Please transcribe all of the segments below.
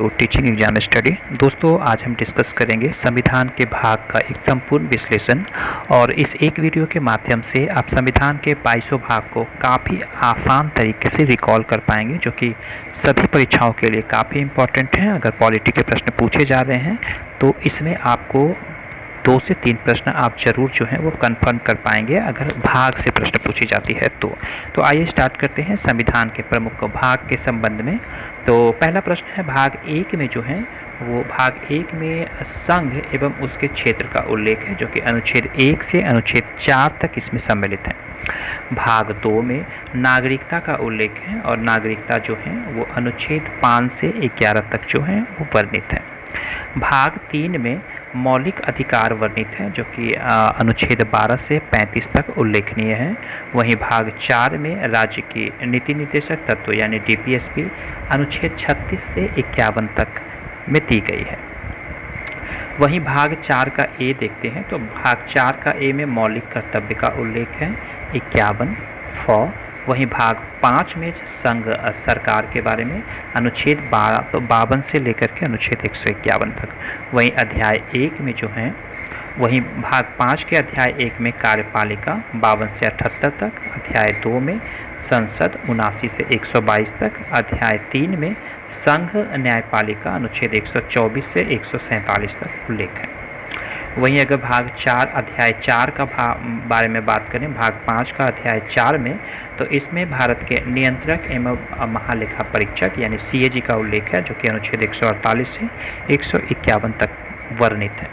तो teaching exam study दोस्तों, आज हम डिस्कस करेंगे संविधान के भाग का एक संपूर्ण विश्लेषण। और इस एक वीडियो के माध्यम से आप संविधान के 22 भाग को काफ़ी आसान तरीके से रिकॉल कर पाएंगे, जो कि सभी परीक्षाओं के लिए काफ़ी इम्पोर्टेंट है। अगर पॉलिटी के प्रश्न पूछे जा रहे हैं तो इसमें आपको 2 से 3 प्रश्न आप जरूर जो है वो कंफर्म कर पाएंगे अगर भाग से प्रश्न पूछी जाती है तो आइए स्टार्ट करते हैं संविधान के प्रमुख भाग के संबंध में। तो पहला प्रश्न है भाग 1 में जो है वो भाग 1 में संघ एवं उसके क्षेत्र का उल्लेख है, जो कि अनुच्छेद 1 से अनुच्छेद 4 तक इसमें सम्मिलित है। भाग 2 में नागरिकता का उल्लेख है और नागरिकता जो है वो अनुच्छेद 5 से 11 तक जो है वो वर्णित है। भाग 3 में मौलिक अधिकार वर्णित है, जो कि अनुच्छेद 12 से 35 तक उल्लेखनीय है। वहीं भाग 4 में राज्य की नीति निर्देशक तत्व यानी डीपीएसपी अनुच्छेद 36 से 51 तक में दी गई है। वहीं भाग 4 का ए देखते हैं तो भाग 4 का ए में मौलिक कर्तव्य का उल्लेख है 51 फ। वहीं भाग 5 में संघ सरकार के बारे में अनुच्छेद 52 से लेकर के अनुच्छेद 151 तक। वहीं अध्याय 1 में जो है वहीं भाग 5 के अध्याय 1 में कार्यपालिका 52 से 78 तक। अध्याय 2 में संसद 79 से 122 तक। अध्याय 3 में संघ न्यायपालिका अनुच्छेद 124 से 147 तक उल्लेख है। वहीं अगर भाग 4 अध्याय 4 का बारे में बात करें, भाग 5 का अध्याय 4 में तो इसमें भारत के नियंत्रक एवं महालेखा परीक्षक यानी सीएजी का उल्लेख है, जो कि अनुच्छेद 148 से 151 तक वर्णित है।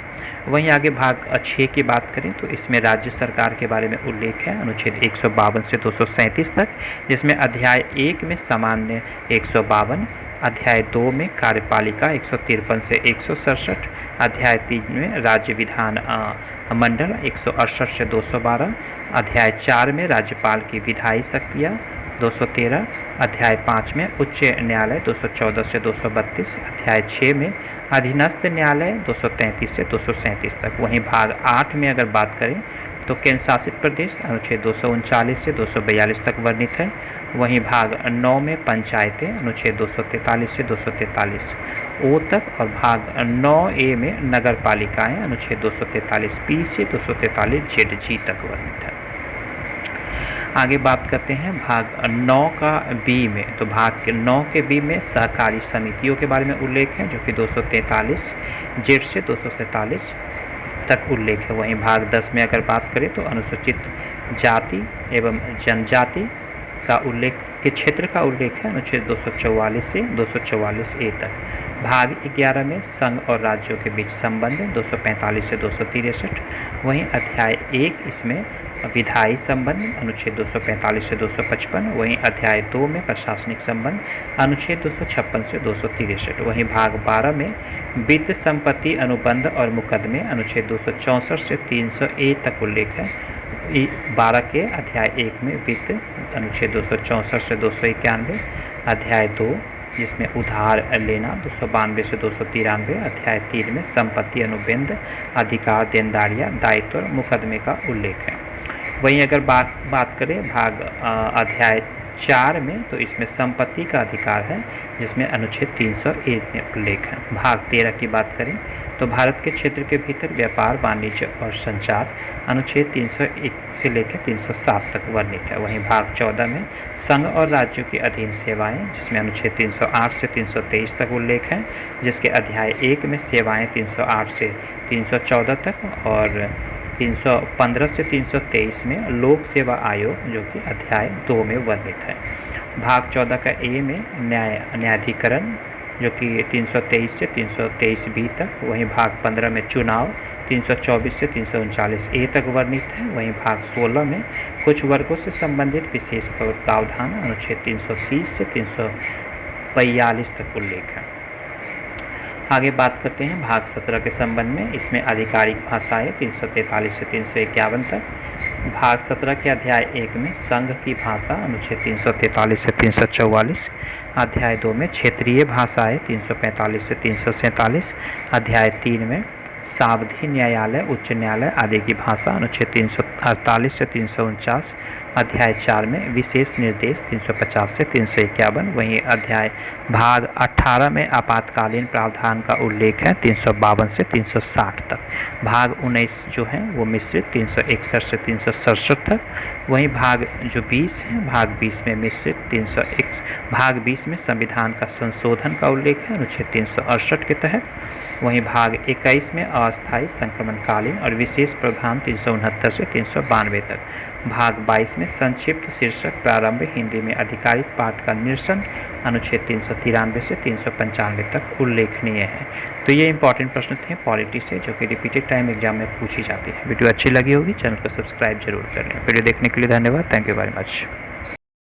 वहीं आगे भाग 6 की बात करें तो इसमें राज्य सरकार के बारे में उल्लेख है अनुच्छेद 152 से 237 तक, जिसमें अध्याय 1 में सामान्य 152, अध्याय 2 में कार्यपालिका 153 से 167, अध्याय 3 में राज्य विधान मंडल 168 से 212, अध्याय 4 में राज्यपाल की विधायी शक्तियाँ 213, अध्याय 5 में उच्च न्यायालय 214 से 232, अध्याय 6 में अधीनस्थ न्यायालय 233 से 237 तक। वहीं भाग 8 में अगर बात करें तो केंद्र शासित प्रदेश अनुच्छेद 239 से 242 तक वर्णित है। वहीं भाग 9 में पंचायतें अनुच्छेद 243 से 243 ओ तक, और भाग 9 ए में नगर पालिकाएँ अनुच्छेद 243 पी से 243 जेड जी तक वर्णित है। आगे बात करते हैं भाग 9 का बी में, तो भाग 9 के बी में सहकारी समितियों के बारे में उल्लेख है, जो कि 243 जेड से 247 तक उल्लेख है। वहीं भाग 10 में अगर बात करें तो अनुसूचित जाति एवं जनजाति का उल्लेख के क्षेत्र का उल्लेख है अनुच्छेद 244 से 244 ए तक। भाग 11 में संघ और राज्यों के बीच संबंध 245 से 263। वहीं अध्याय 1 इसमें विधायी संबंध अनुच्छेद 245 से 255। वहीं अध्याय 2 में प्रशासनिक संबंध अनुच्छेद 256 से 263। वहीं भाग 12 में वित्त संपत्ति अनुबंध और मुकदमे अनुच्छेद 264 से 300 ए तक उल्लेख है। 12 के अध्याय 1 में वित्त अनुच्छेद 264 से 291। अध्याय 2 जिसमें उधार लेना 292 से 293। अध्याय 3 में संपत्ति अनुबंध अधिकार देनदारियाँ दायित्व और मुकदमे का उल्लेख है। वहीं अगर बात करें भाग अध्याय 4 में तो इसमें संपत्ति का अधिकार है, जिसमें अनुच्छेद 301 में उल्लेख है। भाग 13 की बात करें तो भारत के क्षेत्र के भीतर व्यापार वाणिज्य और संचार अनुच्छेद 301 से लेकर 307 तक वर्णित है। वहीं भाग 14 में संघ और राज्यों की अधीन सेवाएं, जिसमें अनुच्छेद 308 से 323 तक उल्लेख है, जिसके अध्याय 1 में सेवाएं 308 से 314 तक और 315 से 323 में लोक सेवा आयोग, जो कि अध्याय 2 में वर्णित है। भाग 14 का ए में न्यायाधिकरण, जो कि 323 से 323 बी तक। वहीं भाग 15 में चुनाव 324 से 339 ए तक वर्णित है। वहीं भाग 16 में कुछ वर्गों से संबंधित विशेष प्रावधान अनुच्छेद 330 से 342 तक उल्लेख है। आगे बात करते हैं भाग 17 के संबंध में। इसमें आधिकारिक भाषाएं 343 से 351 तक। भाग 17 के अध्याय 1 में संघ की भाषा अनुच्छेद 343 से 344। अध्याय 2 में क्षेत्रीय भाषाएं 345 से 347। अध्याय 3 में सावधि न्यायालय, उच्च न्यायालय आदि की भाषा, अनुच्छेद 348 से 349। अध्याय 4 में विशेष निर्देश 350 से 351। वहीं अध्याय भाग 18 में आपातकालीन प्रावधान का उल्लेख है 352 से 360 तक। भाग 19 जो है वो मिश्रित 361 से 367 तक। वहीं भाग जो 20 है, भाग 20 में मिश्रित 301। भाग 20 में संविधान का संशोधन का उल्लेख है अनुच्छेद 368 के तहत। वहीं भाग 21 में अस्थायी संक्रमणकालीन और विशेष प्रावधान 369 से 392 तक। भाग 22 में संक्षिप्त शीर्षक प्रारंभ हिंदी में आधिकारिक पाठ का निरसन अनुच्छेद 393 से 395 तक उल्लेखनीय है। तो ये इंपॉर्टेंट प्रश्न थे पॉलिटी से, जो कि रिपीटेड टाइम एग्जाम में पूछी जाती है। वीडियो अच्छी लगी होगी, चैनल को सब्सक्राइब जरूर कर लें। वीडियो देखने के लिए धन्यवाद। Thank you very much.